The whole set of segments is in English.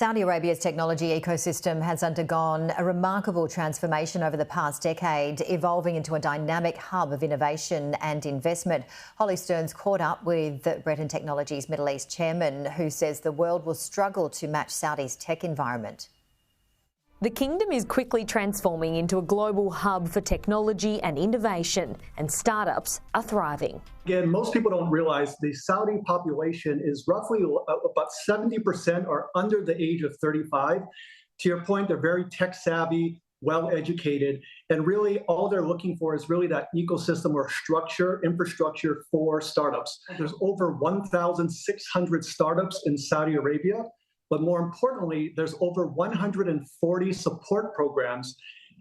Saudi Arabia's technology ecosystem has undergone a remarkable transformation over the past decade, evolving into a dynamic hub of innovation and investment. Holly Stearns caught up with Breton Technologies Middle East chairman, who says the world will struggle to match Saudi's tech environment. The kingdom is quickly transforming into a global hub for technology and innovation, and startups are thriving. Again, most people don't realize the Saudi population is roughly about 70% are under the age of 35. To your point, they're very tech savvy, well-educated, and really all they're looking for is really that ecosystem or infrastructure for startups. There's over 1,600 startups in Saudi Arabia. But more importantly, there's over 140 support programs,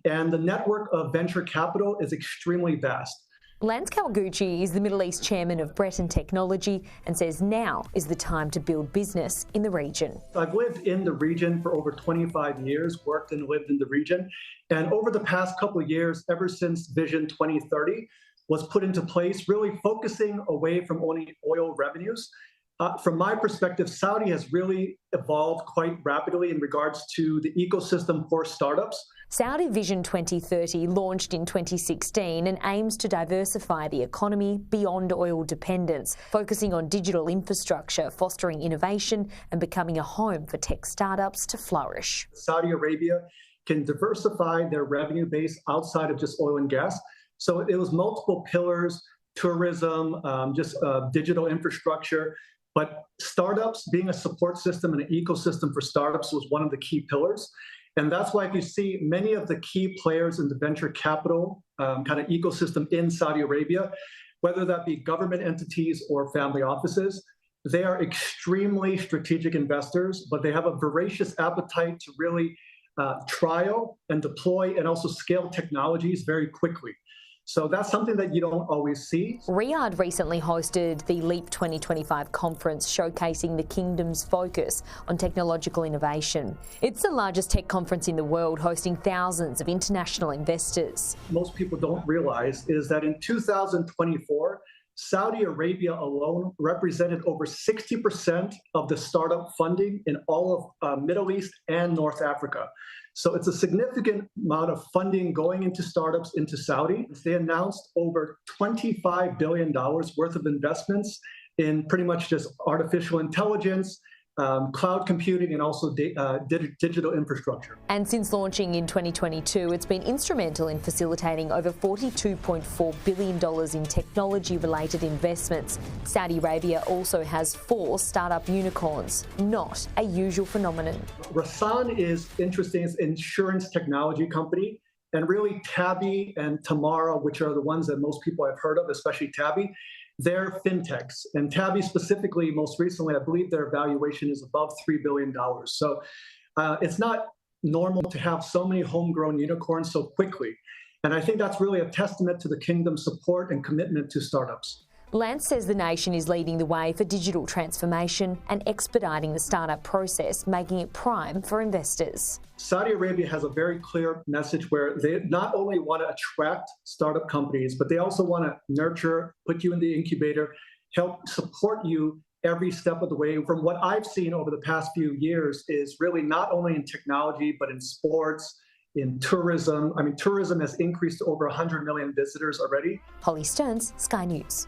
and the network of venture capital is extremely vast. Lance Kawaguchi is the Middle East chairman of Breton Technology and says now is the time to build business in the region. I've lived in the region for over 25 years, worked and lived in the region. And over the past couple of years, ever since Vision 2030 was put into place, really focusing away from only oil revenues. From my perspective, Saudi has really evolved quite rapidly in regards to the ecosystem for startups. Saudi Vision 2030 launched in 2016 and aims to diversify the economy beyond oil dependence, focusing on digital infrastructure, fostering innovation and becoming a home for tech startups to flourish. Saudi Arabia can diversify their revenue base outside of just oil and gas. So it was multiple pillars: tourism, digital infrastructure. But startups, being a support system and an ecosystem for startups, was one of the key pillars. And that's why if you see many of the key players in the venture capital kind of ecosystem in Saudi Arabia, whether that be government entities or family offices, they are extremely strategic investors, but they have a voracious appetite to really trial and deploy and also scale technologies very quickly. So that's something that you don't always see. Riyadh recently hosted the LEAP 2025 conference, showcasing the kingdom's focus on technological innovation. It's the largest tech conference in the world, hosting thousands of international investors. Most people don't realize is that in 2024, Saudi Arabia alone represented over 60% of the startup funding in all of Middle East and North Africa. So it's a significant amount of funding going into startups into Saudi. They announced over $25 billion worth of investments in pretty much just artificial intelligence, cloud computing, and also digital infrastructure. And since launching in 2022, it's been instrumental in facilitating over $42.4 billion in technology-related investments. Saudi Arabia also has 4 startup unicorns, not a usual phenomenon. Rasan is interesting. It's an insurance technology company. And really, Tabby and Tamara, which are the ones that most people have heard of, especially Tabby, they're fintechs. And Tabby specifically, most recently, I believe their valuation is above $3 billion. So it's not normal to have so many homegrown unicorns so quickly. And I think that's really a testament to the kingdom's support and commitment to startups. Lance says the nation is leading the way for digital transformation and expediting the startup process, making it prime for investors. Saudi Arabia has a very clear message where they not only want to attract startup companies, but they also want to nurture, put you in the incubator, help support you every step of the way. From what I've seen over the past few years is really not only in technology, but in sports, in tourism. I mean, tourism has increased to over 100 million visitors already. Holly Stearns, Sky News.